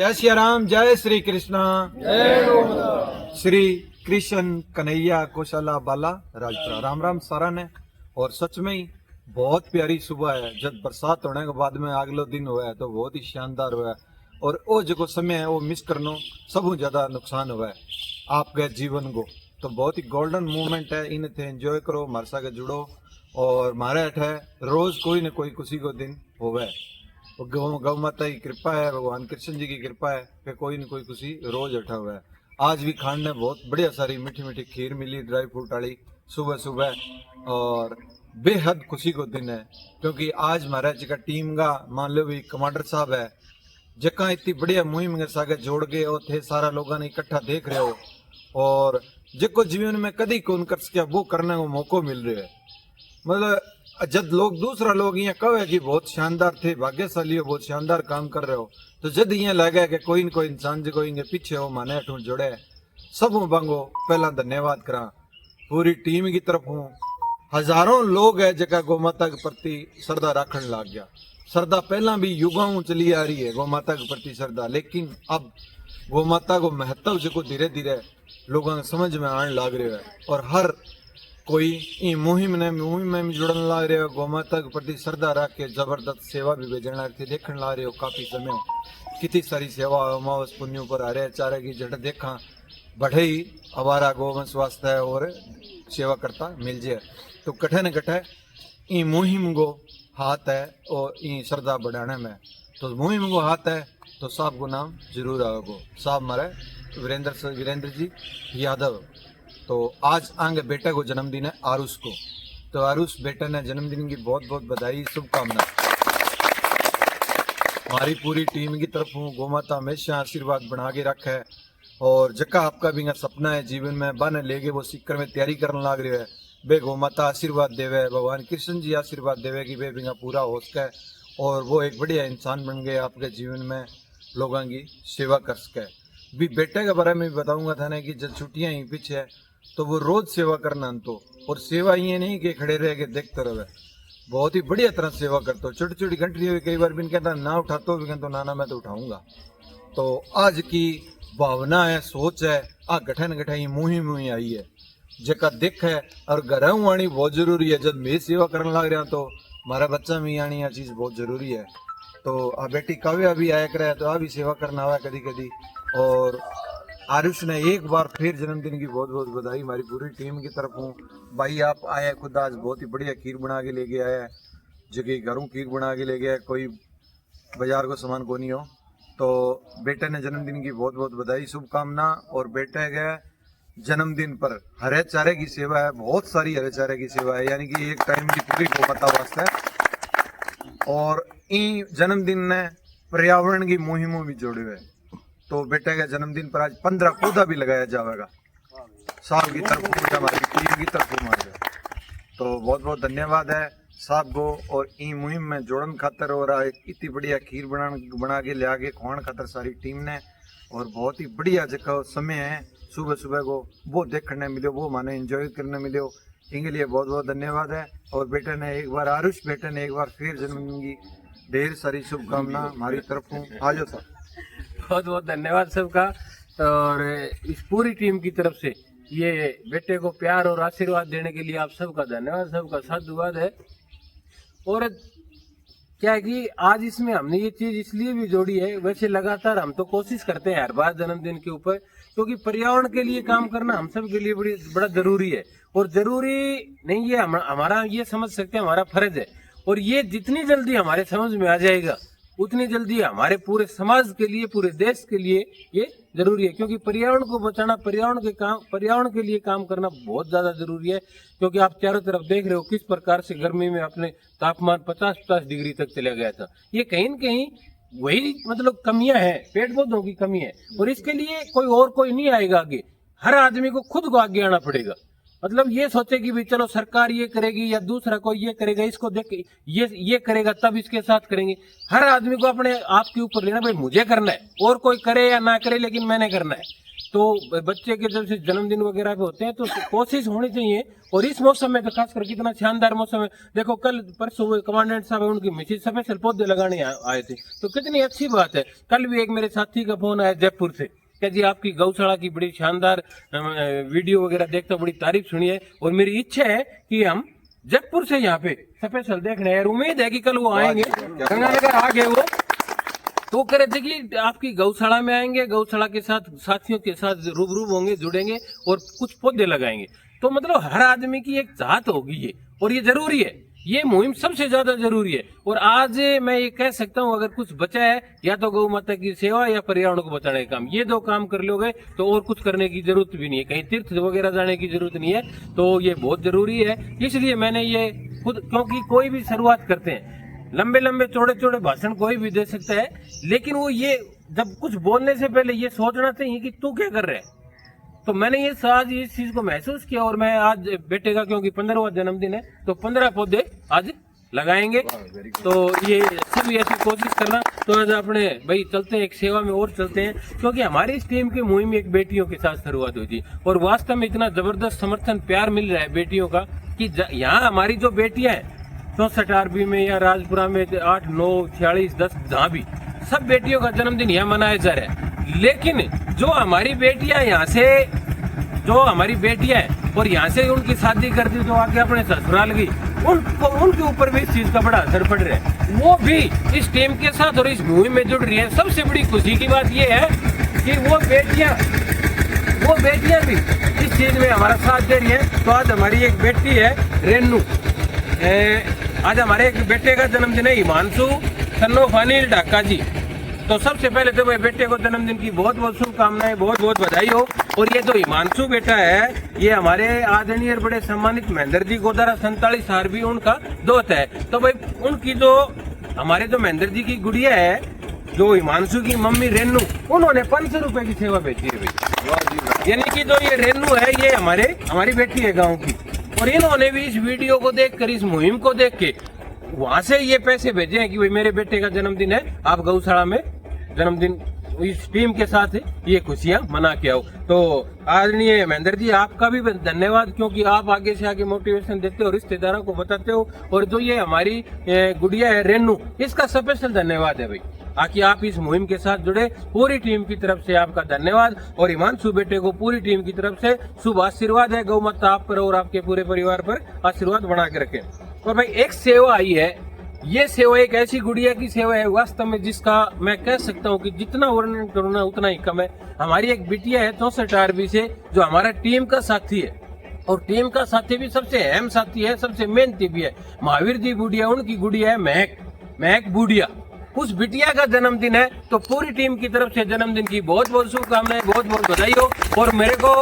जय श्री राम, जय श्री कृष्णा, जय गौ। श्री कृष्ण कन्हैया कोशाला बाला राजपुरा। राम राम सारा ने। और सच में ही बहुत प्यारी सुबह है। जब बरसात होने के बाद में अगलो दिन हुआ है तो बहुत ही शानदार हुआ है। और वो जो समय है वो मिस करना सबू ज्यादा नुकसान हुआ है आपके जीवन को। तो बहुत ही गोल्डन मोमेंट है, इन थे एंजॉय करो, हमारे साथ जुड़ो। और हमारे अठ है रोज कोई न कोई खुशी को दिन होवे। गौ माता की कृपा है, भगवान कृष्ण जी की कृपा है कि कोई न कोई खुशी रोज अठा हुआ है। आज भी खाने ने बहुत बढ़िया सारी मीठी मीठी खीर मिली ड्राई फ्रूट वाली सुबह सुबह। और बेहद खुशी को दिन है क्योंकि आज हमारा जगह टीम का मान लो भी कमांडर साहब है जका इतनी बढ़िया मुहिम के सागे जोड़ के और थे सारा लोगों ने इकट्ठा देख रहे हो। और जिको जीवन में कदी कौन कर सके वो करने को मौको मिल रहा है। मतलब जब लोग दूसरा लोग यहाँ कहे कि बहुत शानदार थे, भाग्यशाली हो, बहुत शानदार काम कर रहे हो, तो जब यहाँ लगे कि कोई न कोई इंसान जो इनके पीछे हो माने अठू जुड़े सब बांगो पहला धन्यवाद करा पूरी टीम की तरफ हूँ। हजारों लोग है जगह गौ माता के प्रति श्रद्धा रखने लग गया। श्रद्धा पहला भी युगों चली आ रही है गौ माता के प्रति श्रद्धा, लेकिन अब गौ माता को महत्व जो धीरे धीरे लोगों को समझ में आने लग रहा है। और हर कोई मुहिम में जुड़न ला रहे हो, गौ माता के प्रति श्रद्धा रख के जबरदस्त सेवा भी भेजना देखने ला रहे हो। काफी समय कितनी सारी सेवा अमावस पुण्यों पर आ रहे चारे की जट देखा बढ़े ही हमारा गोवंश वास्ता है और सेवा करता मिल जाए। तो कठे न कठे ई मुहिम को हाथ है और ई श्रद्धा बढ़ाने में। तो मुहिम को हाथ है तो साहब को नाम जरूर आएगो। साहब हमारे वीरेंद्र जी यादव। तो आज आगे बेटे को जन्मदिन है आरुष को। तो आरुष बेटे ने जन्मदिन की बहुत बहुत बधाई, शुभकामना हमारी पूरी टीम की तरफ हूँ। गौ माता हमेशा आशीर्वाद बना के रखे है। और जका आपका भी सपना है जीवन में बन लेके वो सीकर में तैयारी करने लग रहे है, बे गौ माता आशीर्वाद देवे, भगवान कृष्ण जी आशीर्वाद देवे कि वे भी पूरा हो सके और वो एक बढ़िया इंसान बन गए आपके जीवन में लोगों की सेवा कर सके। भी बेटे के बारे में भी बताऊंगा था ना कि जब छुट्टियां ही पीछे है तो वो रोज सेवा करना तो। और सेवा ये नहीं कि खड़े रह के देखते रहे, बहुत ही बढ़िया तरह सेवा करते हो। छोटी छोटी घंटी हुई कई बार भी कहता ना उठाते भी कहते ना मैं तो उठाऊंगा। तो आज की भावना है, सोच है, आ गठन गठाई मुहिम हुई आई है जका देख है। और घर आनी बहुत जरूरी है। जब मैं सेवा करने लग रहा तो हमारा बच्चा में आनी यह चीज बहुत जरूरी है। तो आ बेटी काव्या भी आया करे तो आ भी सेवा करना हुआ कदी कदी। और आरुष ने एक बार फिर जन्मदिन की बहुत बहुत बधाई हमारी पूरी टीम की तरफ हूँ। भाई आप आए खुद आज बहुत ही बढ़िया खीर बना के लेके आया है, जगह घरों खीर बना के ले गया, कोई बाजार को सामान को नहीं हो। तो बेटे ने जन्मदिन की बहुत बहुत बधाई, शुभकामना। और बेटे के जन्मदिन पर हरे चारे की सेवा है, बहुत सारी हरे चारे की सेवा है, यानी कि एक टाइम की पूरी गौ माता वास्ते है। और इन जन्मदिन ने पर्यावरण की मुहिमों भी जोड़े हुए। तो बेटे के जन्मदिन पर आज 15 पौधा भी लगाया जाएगा साहब की तरफ हमारी टीम की तरफ हमारे। तो बहुत बहुत धन्यवाद है साहब को। और ई मुहिम में जोड़न खातर और इतनी बढ़िया खीर बना के ले आगे खुआन खातर सारी टीम ने। और बहुत ही बढ़िया जगह समय है सुबह सुबह को वो देखने मिलो, वो माने एंजॉय करने मिलो, इनके लिए बहुत बहुत धन्यवाद है। और बेटे ने एक बार आरुष बेटे ने एक बार फिर जन्मदिन की ढेर सारी शुभकामना हमारी तरफ हूँ। आ जाओ सर। बहुत बहुत धन्यवाद सबका। और इस पूरी टीम की तरफ से ये बेटे को प्यार और आशीर्वाद देने के लिए आप सबका धन्यवाद, सबका साधुवाद है। और क्या है कि आज इसमें हमने ये चीज इसलिए भी जोड़ी है, वैसे लगातार हम तो कोशिश करते हैं हर बार जन्मदिन के ऊपर, क्योंकि पर्यावरण के लिए काम करना हम सब के लिए बड़ा जरूरी है। और जरूरी नहीं है हमारा ये समझ सकते हैं हमारा फर्ज है। और ये जितनी जल्दी हमारे समझ में आ जाएगा उतनी जल्दी हमारे पूरे समाज के लिए, पूरे देश के लिए ये जरूरी है। क्योंकि पर्यावरण को बचाना, पर्यावरण के लिए काम करना बहुत ज्यादा जरूरी है। क्योंकि आप चारों तरफ देख रहे हो किस प्रकार से गर्मी में अपने तापमान 50-50 डिग्री तक चला गया था। ये कहीं न कहीं वही मतलब कमियां हैं, पेड़ पौधों की कमी है। और इसके लिए कोई नहीं आएगा आगे, हर आदमी को खुद को आगे आना पड़ेगा। मतलब ये सोचे कि भी चलो सरकार ये करेगी या दूसरा कोई ये करेगा, इसको देख ये करेगा तब इसके साथ करेंगे। हर आदमी को अपने आप के ऊपर लेना, भाई मुझे करना है, और कोई करे या ना करे लेकिन मैंने करना है। तो बच्चे के जब से जन्मदिन वगैरह पे होते हैं तो कोशिश होनी चाहिए। और इस मौसम में तो खासकर कितना शानदार मौसम है। देखो कल परसों वो कमांडेंट साहब है, उनकी मिसेज स्पेशल पौधे लगाने आए थे, तो कितनी अच्छी बात है। कल भी एक मेरे साथी का फोन आया जयपुर से, क्या जी आपकी गौशाला की बड़ी शानदार वीडियो वगैरह देखता बड़ी तारीफ सुनी है, और मेरी इच्छा है कि हम जयपुर से यहाँ पे स्पेशल देखने हैं। उम्मीद है कि कल वो आएंगे, गंगानगर आ गए वो, तो कह रहे थे कि आपकी गौशाला में आएंगे, गौशाला के साथ साथियों के साथ रूबरू होंगे, जुड़ेंगे और कुछ पौधे लगाएंगे। तो मतलब हर आदमी की एक चाहत होगी ये, और ये जरूरी है, ये मुहिम सबसे ज्यादा जरूरी है। और आज मैं ये कह सकता हूँ अगर कुछ बचा है, या तो गौ माता की सेवा या पर्यावरण को बचाने का काम, ये दो काम कर लोगे तो और कुछ करने की जरूरत भी नहीं है, कहीं तीर्थ वगैरह जाने की जरूरत नहीं है। तो ये बहुत जरूरी है, इसलिए मैंने ये खुद, क्योंकि कोई भी शुरुआत करते हैं, लंबे लंबे चौड़े चौड़े भाषण कोई भी दे सकता है, लेकिन वो ये जब कुछ बोलने से पहले ये सोचना चाहिए कि तू क्या कर रहा है। तो मैंने ये आज इस चीज को महसूस किया, और मैं आज बेटे का क्योंकि 15वां जन्मदिन है तो 15 पौधे आज लगाएंगे। तो ये सभी ऐसी कोशिश करना। तो आज अपने भाई चलते हैं, एक सेवा में और चलते हैं, क्योंकि हमारी इस टीम की मुहिम एक बेटियों के साथ शुरुआत हुई थी, और वास्तव में इतना जबरदस्त समर्थन प्यार मिल रहा है बेटियों का कि यहाँ हमारी जो बेटियां हैं 64 आरबी में या राजपुरा में 8, 9, 46, 10 जहाँ भी, सब बेटियों का जन्मदिन यहाँ मनाया जा रहा है। लेकिन जो हमारी बेटियां यहाँ से, जो हमारी बेटियां हैं और यहाँ से उनकी शादी कर दी, जो आके अपने ससुराल गई, उनको उनके ऊपर भी इस चीज का बड़ा असर पड़ रहा है। वो भी इस टीम के साथ और इस मुहिम में जुड़ रही है। सबसे बड़ी खुशी की बात ये है कि वो बेटियां भी इस चीज में हमारा साथ दे रही है। तो आज हमारी एक बेटी है रेनू, आज हमारे एक बेटे का जन्मदिन है, हिमांशु सन्नोफ अनिल ढाका जी। तो सबसे पहले तो भाई बेटे को जन्मदिन की बहुत बहुत शुभकामनाएं, बहुत बहुत बधाई हो। और ये जो हिमांशु बेटा है, ये हमारे आदरणीय बड़े सम्मानित महेंद्र जी गोदारा 47 आरबी उनका दोस्त है। तो भाई उनकी जो हमारे जो महेंद्र जी की गुड़िया है, जो हिमांशु की मम्मी रेनू, उन्होंने 500 रुपए की सेवा भेजी है भाई। यानी कि जो ये रेनू है, ये हमारी बेटी है गाँव की, और इन्होंने भी इस वीडियो को देखकर, इस मुहिम को देख के वहां से ये पैसे भेजे हैं कि भाई मेरे बेटे का जन्मदिन है, आप गौशाला में जन्मदिन इस टीम के साथ ये खुशियां मना के आओ। तो आदरणीय महेंद्र जी आपका भी धन्यवाद, क्योंकि आप आगे से आगे मोटिवेशन देते हो, रिश्तेदारों को बताते हो। और जो ये हमारी गुड़िया है रेनू, इसका स्पेशल धन्यवाद है भाई, आकि आप इस मुहिम के साथ जुड़े। पूरी टीम की तरफ से आपका धन्यवाद, और हिमांशु बेटे को पूरी टीम की तरफ से शुभ आशीर्वाद है। गौ माता आप पर और आपके पूरे परिवार पर आशीर्वाद बना के रखे। और भाई एक सेवा आई है, ये सेवा एक ऐसी गुड़िया की सेवा है वास्तव में, जिसका मैं कह सकता हूँ कि जितना वर्णन करूँ उतना ही कम है। हमारी एक बिटिया है 64 आरबी से, जो हमारा टीम का साथी है, और टीम का साथी भी सबसे अहम साथी है, सबसे मेहनती भी है। महावीर जी बुढ़िया, उनकी गुड़िया है महक बुढ़िया, उस बिटिया का जन्मदिन है। तो पूरी टीम की तरफ से जन्मदिन की बहुत बहुत शुभकामनाएं, बहुत बहुत बधाई हो। और मेरे को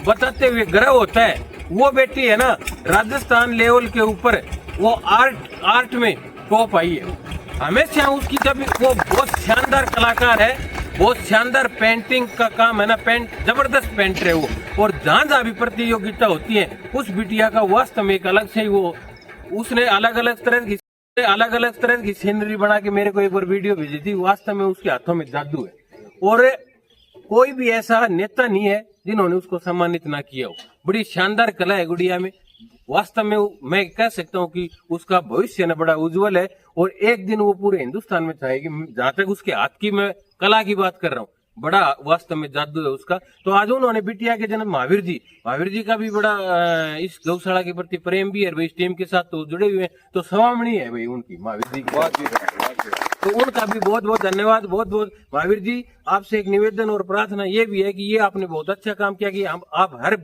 बताते हुए गर्व होता है, वो बेटी है ना राजस्थान लेवल के ऊपर वो आर्ट में टॉप आई है हमेशा उसकी। जब वो बहुत शानदार कलाकार है, बहुत शानदार पेंटिंग का काम है ना, जबरदस्त पेंटर है वो। और जहाँ भी प्रतियोगिता होती है, उस बिटिया का वास्तव में एक अलग से वो, उसने अलग अलग तरह की सीनरी बना के मेरे को एक बार वीडियो भेजी थी। वास्तव में उसके हाथों में जादू है, और कोई भी ऐसा नेता नहीं है जिन्होंने उसको सम्मानित ना किया हो। बड़ी शानदार कला है गुड़िया में। वास्तव में मैं कह सकता हूँ कि उसका भविष्य न बड़ा उज्जवल है, और एक दिन वो पूरे हिंदुस्तान में छाएगी। जहां तक उसके हाथ की मैं कला की बात कर रहा हूँ, बड़ा वास्तव में जादू है उसका। तो आज उन्होंने बिटिया के जन्म महावीर जी का भी बड़ा इस गौशाला के प्रति प्रेम भी है भाई, इस टीम के साथ तो जुड़े हुए हैं। तो स्वामणी है भाई उनकी, महावीर जी की, तो उनका भी बहुत बहुत धन्यवाद। बहुत बहुत महावीर जी, आपसे एक निवेदन और प्रार्थना ये भी है कि ये आपने बहुत अच्छा काम किया कि आप हर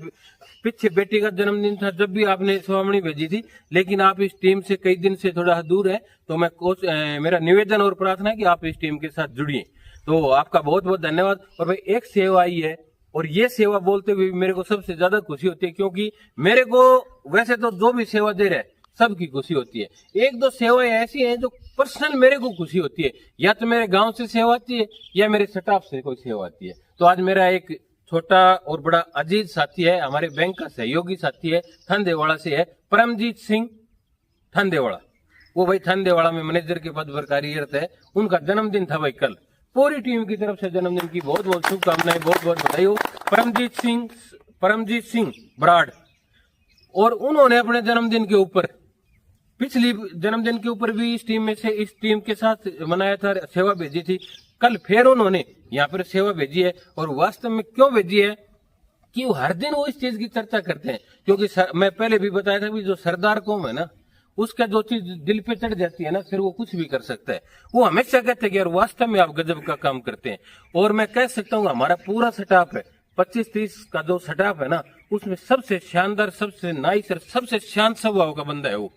पीछे बेटी का जन्मदिन था जब भी आपने स्वामणी भेजी थी, लेकिन आप इस टीम से कई दिन से थोड़ा दूर है। तो मेरा निवेदन और प्रार्थना है कि आप इस टीम के साथ जुड़िए। तो आपका बहुत बहुत धन्यवाद। और भाई एक सेवा आई है, और ये सेवा बोलते हुए मेरे को सबसे ज्यादा खुशी होती है, क्योंकि मेरे को वैसे तो जो भी सेवा दे रहे हैं सबकी खुशी होती है। एक दो सेवाएं ऐसी हैं जो पर्सनल मेरे को खुशी होती है, या तो मेरे गांव से सेवा आती है या मेरे स्टाफ से कोई सेवा आती है। तो आज मेरा एक छोटा और बड़ा अजीज साथी है, हमारे बैंक का सहयोगी साथी है, ठंडेवाड़ा से है, परमजीत सिंह ठंडेवाड़ा। वो भाई ठंडेवाड़ा में मैनेजर के पद पर कार्यरत है। उनका जन्मदिन था भाई कल पूरी टीम की तरफ से जन्मदिन की बहुत बहुत शुभकामनाएं, बहुत बहुत बधाई हो। परमजीत सिंह बराड़, और उन्होंने अपने जन्मदिन के ऊपर, पिछली जन्मदिन के ऊपर भी इस टीम के साथ मनाया था, सेवा भेजी थी। कल फिर उन्होंने यहाँ पर सेवा भेजी है, और वास्तव में क्यों भेजी है कि वो हर दिन वो इस चीज की चर्चा करते हैं, क्योंकि मैं पहले भी बताया था कि जो सरदार कौम है ना, उसका जो चीज दिल पे चढ़ जाती है ना, फिर वो कुछ भी कर सकता है। वो हमेशा कहते हैं कि यार वास्तव में आप गजब का काम करते हैं। और मैं कह सकता हूँ हमारा पूरा स्टाफ है, 25-30 का जो स्टाफ है ना, उसमें सबसे शानदार, सबसे नाइस और सबसे शांत स्वभाव का बंदा है वो।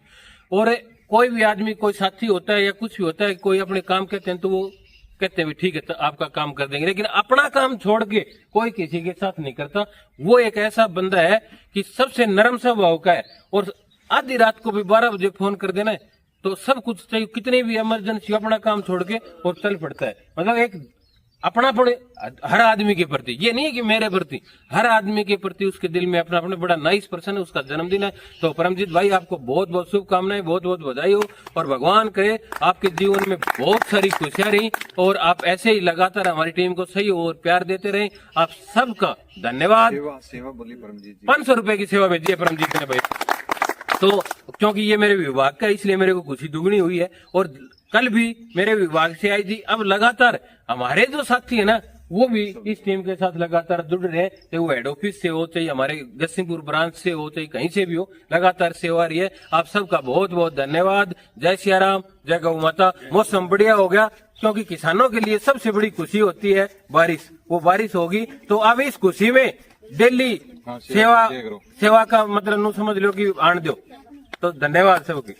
और कोई भी आदमी, कोई साथी होता है या कुछ भी होता है, कोई अपने काम कहते हैं तो वो कहते हैं भी ठीक है तो आपका काम कर देंगे, लेकिन अपना काम छोड़ के कोई किसी के साथ नहीं करता। वो एक ऐसा बंदा है कि सबसे नरम स्वभाव का है, और आधी रात को भी 12 बजे फोन कर देना है तो सब कुछ चाहिए, कितनी भी इमरजेंसी, अपना काम छोड़ के और चल पड़ता है। मतलब एक अपना पड़े हर आदमी के प्रति, ये नहीं है कि मेरे प्रति, हर आदमी के प्रति उसके दिल में अपना, अपने बड़ा नाइस पर्सन है। उसका जन्मदिन है, तो परमजीत भाई आपको बहुत बहुत शुभकामनाएं, बहुत बहुत बधाई हो, और भगवान करे आपके जीवन में बहुत सारी खुशियां रही, और आप ऐसे ही लगातार हमारी टीम को सही और प्यार देते रहे। आप सबका धन्यवाद। सेवा बोली परमजीत जी, 500 रुपए की सेवा भेजी है परमजीत ने भाई। तो क्योंकि ये मेरे विभाग का, इसलिए मेरे को खुशी दुगनी हुई है। और कल भी मेरे विभाग से आई थी। अब लगातार हमारे जो साथी है ना, वो भी इस टीम के साथ लगातार जुड़ रहे हैं, चाहे वो हेड ऑफिस से हो, चाहे हमारे जसिंहपुर ब्रांच से हो, चाहे कहीं से भी हो, लगातार सेवा रही है। आप सबका बहुत बहुत धन्यवाद। जय सिया राम, जय गौ माता। मौसम बढ़िया हो गया, क्योंकि किसानों के लिए सबसे बड़ी खुशी होती है बारिश। वो बारिश होगी तो अब इस खुशी में डेली सेवा का मतलब नू समझ लो कि आन दो। तो धन्यवाद सबकी।